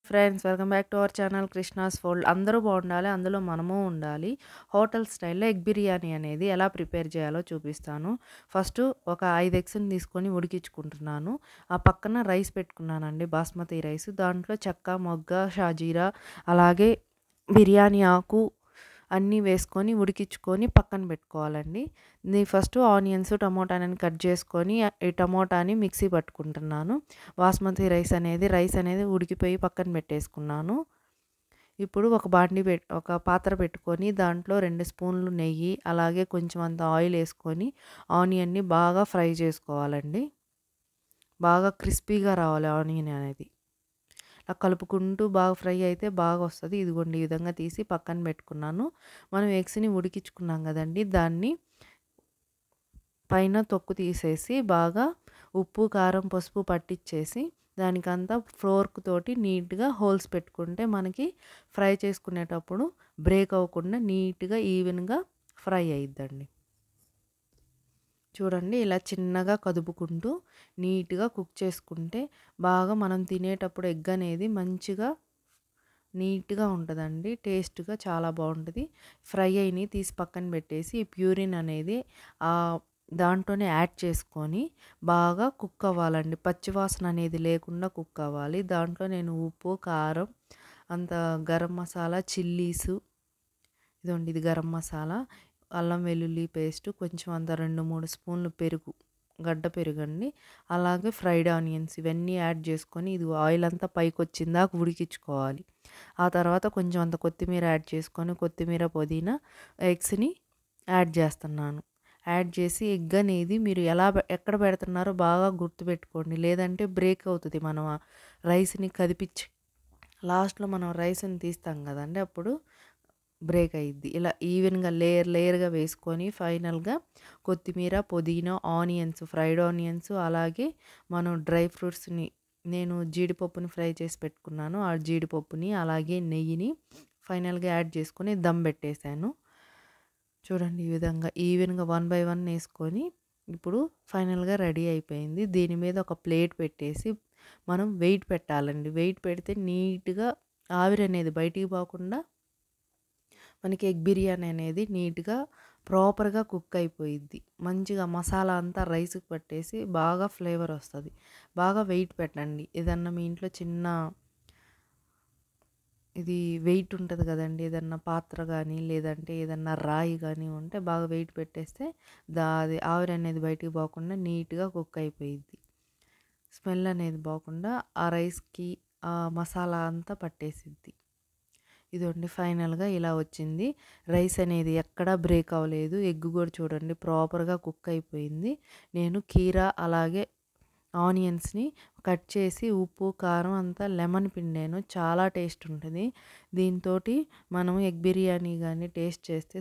Friends welcome back to our channel Krishna's world. అందరూ బాగుండాలి, అందులో మనము ఉండాలి. హోటల్ స్టైల్లో ఎగ్ బిర్యానీ అనేది ఎలా ప్రిపేర్ చేయాలో చూపిస్తాను. ఫస్ట్ ఒక 5 ఎగ్స్‌ని తీసుకొని ఉడికించుకుంటున్నాను. ఆ పక్కన రైస్ పెట్టుకున్నానండి, బాస్మతి రైస్. దాంట్లో చెక్క, మొగ్గ, షాజీరా, అలాగే బిర్యానీ ఆకు అన్నీ వేసుకొని ఉడికించుకొని పక్కన పెట్టుకోవాలండి. ఫస్ట్ ఆనియన్స్, టమోటాని కట్ చేసుకొని ఈ టమోటాని మిక్సీ పట్టుకుంటున్నాను. బాస్మతి రైస్ అనేది ఉడికిపోయి పక్కన పెట్టేసుకున్నాను. ఇప్పుడు ఒక పాత్ర పెట్టుకొని దాంట్లో 2 స్పూన్లు నెయ్యి, అలాగే కొంచెం అంత ఆయిల్ వేసుకొని ఆనియన్ని బాగా ఫ్రై చేసుకోవాలండి. బాగా క్రిస్పీగా రావాలి ఆనియన్ అనేది. కలుపుకుంటూ బాగా ఫ్రై అయితే బాగా వస్తుంది. ఇదిగోండి, ఈ విధంగా తీసి పక్కన పెట్టుకున్నాను. మనం ఎగ్స్ని ఉడికించుకున్నాం కదండి, దాన్ని పైన తొక్కు తీసేసి బాగా ఉప్పు, కారం, పసుపు పట్టించేసి దానికంతా ఫోర్క్ తోటి నీట్గా హోల్స్ పెట్టుకుంటే మనకి ఫ్రై చేసుకునేటప్పుడు బ్రేక్ అవ్వకుండా నీట్గా ఈవెన్గా ఫ్రై అయ్యిద్దండి. చూడండి, ఇలా చిన్నగా కదుపుకుంటూ నీట్గా కుక్ చేసుకుంటే బాగా మనం తినేటప్పుడు ఎగ్ అనేది మంచిగా నీట్గా ఉంటుందండి. టేస్ట్గా చాలా బాగుంటుంది. ఫ్రై అయినవి తీసి పక్కన పెట్టేసి ఈ ప్యూరిన్ అనేది దాంట్లోనే యాడ్ చేసుకొని బాగా కుక్ అవ్వాలండి. పచ్చివాసన అనేది లేకుండా కుక్ అవ్వాలి. దాంట్లో నేను ఉప్పు, కారం, అంత గరం మసాలా, చిల్లీసు, ఇదండి ఇది గరం మసాలా, అల్లం వెల్లుల్లి పేస్ట్, కొంచెం అంత 2-3 స్పూన్లు పెరుగు, గడ్డ పెరుగండి, అలాగే ఫ్రైడ్ ఆనియన్స్ ఇవన్నీ యాడ్ చేసుకొని ఇది ఆయిల్ అంతా పైకి వచ్చిందాక ఉడికించుకోవాలి. ఆ తర్వాత కొంచెం అంత కొత్తిమీర యాడ్ చేసుకొని కొత్తిమీర, పుదీనా, ఎగ్స్ని యాడ్ చేస్తున్నాను. యాడ్ చేసి ఎగ్ అనేది మీరు ఎక్కడ పెడుతున్నారో బాగా గుర్తుపెట్టుకోండి, లేదంటే బ్రేక్ అవుతుంది. మనం రైస్ని కదిపించి లాస్ట్లో మనం రైస్ని తీస్తాం కదండి, అప్పుడు బ్రేక్ అయ్యిద్ది. ఇలా ఈవెన్గా లేయర్గా వేసుకొని ఫైనల్గా కొత్తిమీర, పుదీనా, ఆనియన్స్, ఫ్రైడ్ ఆనియన్స్, అలాగే మనం డ్రై ఫ్రూట్స్ని, నేను జీడిపప్పుని ఫ్రై చేసి పెట్టుకున్నాను, ఆ జీడిపప్పుని అలాగే నెయ్యిని ఫైనల్గా యాడ్ చేసుకొని దమ్ పెట్టేశాను. చూడండి, ఈ విధంగా ఈవెన్గా 1 బై 1 వేసుకొని ఇప్పుడు ఫైనల్గా రెడీ అయిపోయింది. దీని మీద ఒక ప్లేట్ పెట్టేసి మనం వెయిట్ పెట్టాలండి. వెయిట్ పెడితే నీట్గా ఆవిరి అనేది బయటికి పోకుండా మనకి ఎగ్ బిర్యానీ అనేది నీట్గా ప్రాపర్గా కుక్ అయిపోయిద్ది. మంచిగా మసాలా అంతా రైస్కి పట్టేసి బాగా ఫ్లేవర్ వస్తుంది. బాగా వెయిట్ పెట్టండి. ఏదన్నా మీ ఇంట్లో చిన్న ఇది వెయిట్ ఉంటుంది కదండి, ఏదన్నా పాత్ర కానీ లేదంటే ఏదన్నా రాయి కానీ ఉంటే బాగా వెయిట్ పెట్టేస్తే అది ఆవిరి అనేది బయటికి పోకుండా నీట్గా కుక్ అయిపోయిద్ది. స్మెల్ అనేది పోకుండా ఆ రైస్కి ఆ మసాలా అంతా పట్టేసిద్ది. ఇదండి, ఫైనల్గా ఇలా వచ్చింది. రైస్ అనేది ఎక్కడా బ్రేక్ అవ్వలేదు. ఎగ్ కూడా చూడండి ప్రాపర్గా కుక్ అయిపోయింది. నేను కీరా అలాగే ఆనియన్స్ని కట్ చేసి ఉప్పు, కారం అంతా లెమన్ పిండాను. చాలా టేస్ట్ ఉంటుంది. దీంతో మనం ఎగ్ బిర్యానీ కానీ టేస్ట్ చేస్తే